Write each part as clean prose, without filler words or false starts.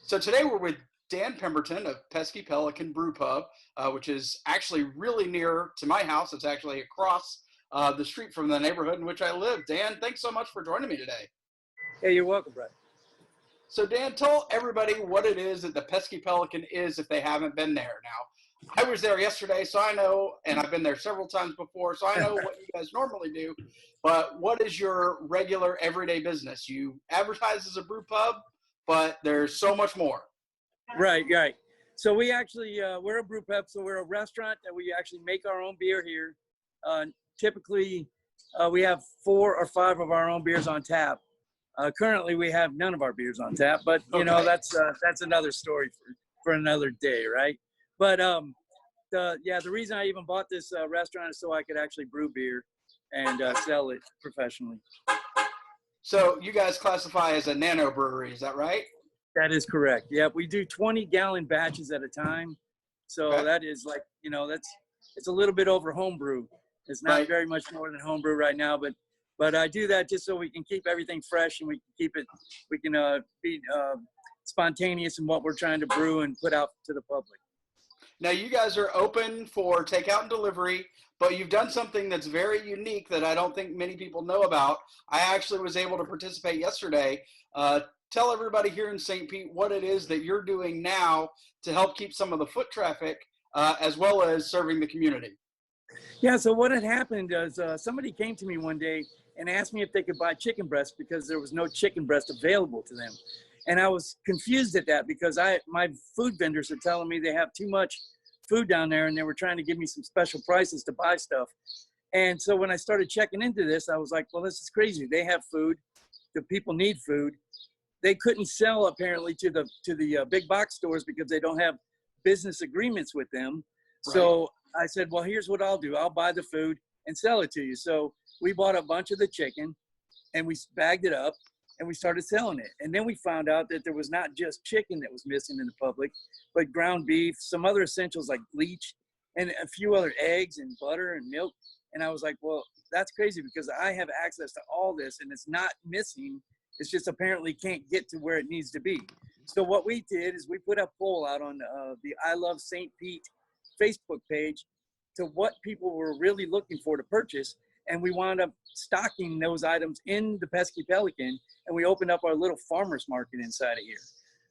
So today we're with Dan Pemberton of Pesky Pelican Brewpub, which is actually really near to my house. It's actually across the street from the neighborhood in which I live. Dan, thanks so much for joining me today. Hey, you're welcome, Brett. So Dan, tell everybody what it is that the Pesky Pelican is if they haven't been there. Now, I was there yesterday, so I know, and I've been there several times before, so I know what you guys normally do. But what is your regular everyday business? You advertise as a brew pub, but there's so much more. Right. So we actually, we're a brew pub, so we're a restaurant that we actually make our own beer here. Typically, we have 4 or 5 of our own beers on tap. Currently, we have none of our beers on tap, but you know that's another story for another day, right? But the reason I even bought this restaurant is so I could actually brew beer and sell it professionally. So you guys classify as a nano brewery, is that right? That is correct. Yeah, we do 20-gallon batches at a time. So that is like, you know, it's a little bit over homebrew. It's not very much more than homebrew right now, but I do that just so we can keep everything fresh and we can be spontaneous in what we're trying to brew and put out to the public. Now you guys are open for takeout and delivery, but you've done something that's very unique that I don't think many people know about. I actually was able to participate yesterday. Tell everybody here in St. Pete what it is that you're doing now to help keep some of the foot traffic as well as serving the community. Yeah, so what had happened is somebody came to me one day and asked me if they could buy chicken breast because there was no chicken breast available to them. And I was confused at that because my food vendors are telling me they have too much food down there and they were trying to give me some special prices to buy stuff. And so when I started checking into this, I was like, well, this is crazy. They have food. The people need food. They couldn't sell apparently to the big box stores because they don't have business agreements with them. Right. So I said, well, here's what I'll do. I'll buy the food and sell it to you. So we bought a bunch of the chicken and we bagged it up and we started selling it. And then we found out that there was not just chicken that was missing in the public, but ground beef, some other essentials like bleach, and a few other eggs and butter and milk. And I was like, well, that's crazy because I have access to all this and it's not missing. It's just apparently can't get to where it needs to be. So what we did is we put a poll out on the I Love St. Pete Facebook page to what people were really looking for to purchase. And we wound up stocking those items in the Pesky Pelican, and we opened up our little farmer's market inside of here.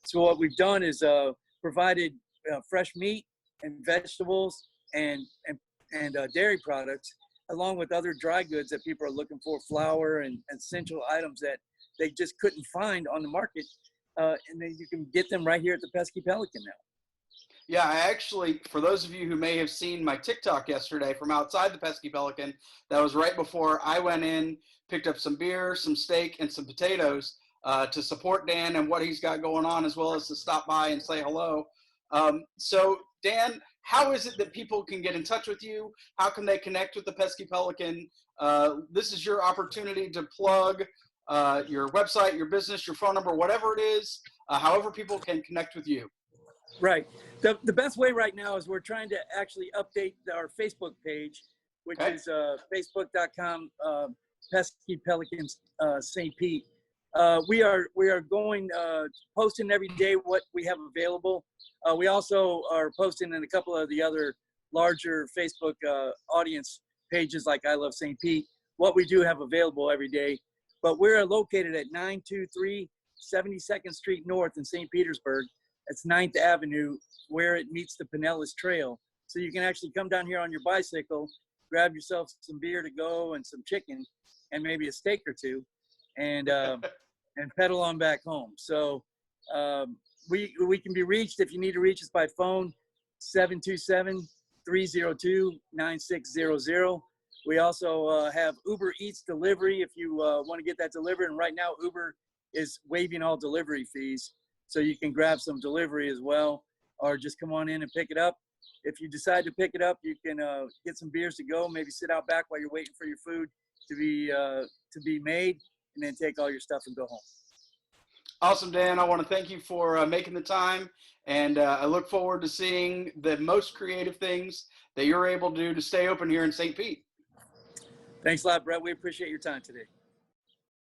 So what we've done is provided fresh meat and vegetables and dairy products, along with other dry goods that people are looking for, flour and essential items that they just couldn't find on the market. And then you can get them right here at the Pesky Pelican now. Yeah, I actually, for those of you who may have seen my TikTok yesterday from outside the Pesky Pelican, that was right before I went in, picked up some beer, some steak, and some potatoes to support Dan and what he's got going on, as well as to stop by and say hello. So Dan, how is it that people can get in touch with you? How can they connect with the Pesky Pelican? This is your opportunity to plug your website, your business, your phone number, whatever it is, however people can connect with you. Right. The best way right now is we're trying to actually update our Facebook page, which is facebook.com Pesky Pelican St. Pete. We are going posting every day what we have available. We also are posting in a couple of the other larger Facebook audience pages like I Love St. Pete, what we do have available every day. But we're located at 923 72nd Street North in Saint Petersburg. It's 9th Avenue where it meets the Pinellas Trail. So you can actually come down here on your bicycle, grab yourself some beer to go and some chicken and maybe a steak or two and pedal on back home. So we can be reached if you need to reach us by phone, 727-302-9600. We also have Uber Eats delivery if you want to get that delivered. And right now Uber is waiving all delivery fees. So you can grab some delivery as well, or just come on in and pick it up. If you decide to pick it up, you can get some beers to go, maybe sit out back while you're waiting for your food to be made, and then take all your stuff and go home. Awesome, Dan. I want to thank you for making the time, and I look forward to seeing the most creative things that you're able to do to stay open here in St. Pete. Thanks a lot, Brett. We appreciate your time today.